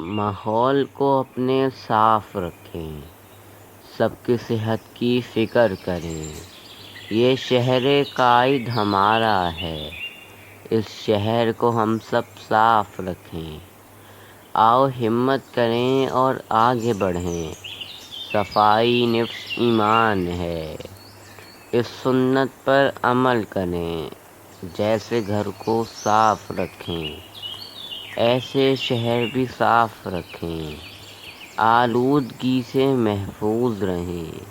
ماحول کو اپنے صاف رکھیں، سب کی صحت کی فکر کریں۔ یہ شہر قائد ہمارا ہے، اس شہر کو ہم سب صاف رکھیں۔ آؤ ہمت کریں اور آگے بڑھیں، صفائی نفس ایمان ہے۔ اس سنت پر عمل کریں، جیسے گھر کو صاف رکھیں ایسے شہر بھی صاف رکھیں۔ آلودگی سے محفوظ رہیں،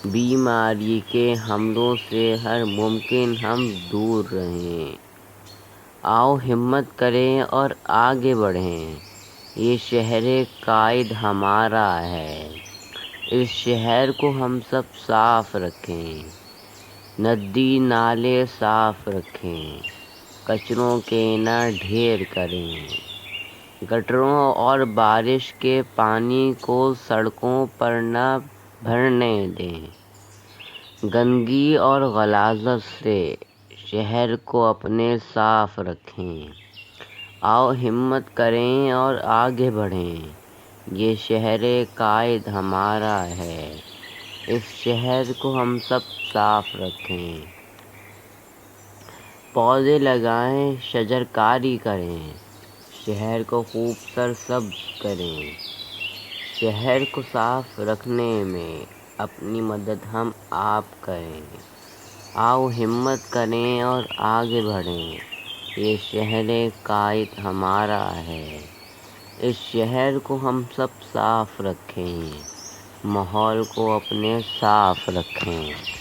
بیماری کے حملوں سے ہر ممکن ہم دور رہیں۔ آؤ ہمت کریں اور آگے بڑھیں، یہ شہر قائد ہمارا ہے، اس شہر کو ہم سب صاف رکھیں۔ ندی نالے صاف رکھیں، کچروں کے نہ ڈھیر کریں۔ گٹروں اور بارش کے پانی کو سڑکوں پر نہ بھرنے دیں۔ گندگی اور غلاظت سے شہر کو اپنے صاف رکھیں۔ آؤ ہمت کریں اور آگے بڑھیں، یہ شہر قائد ہمارا ہے، اس شہر کو ہم سب صاف رکھیں۔ پودے لگائیں، شجر کاری کریں، شہر کو خوب سرسبز کریں۔ شہر کو صاف رکھنے میں اپنی مدد ہم آپ کریں۔ آؤ ہمت کریں اور آگے بڑھیں، یہ شہر قائد ہمارا ہے، اس شہر کو ہم سب صاف رکھیں۔ ماحول کو اپنے صاف رکھیں۔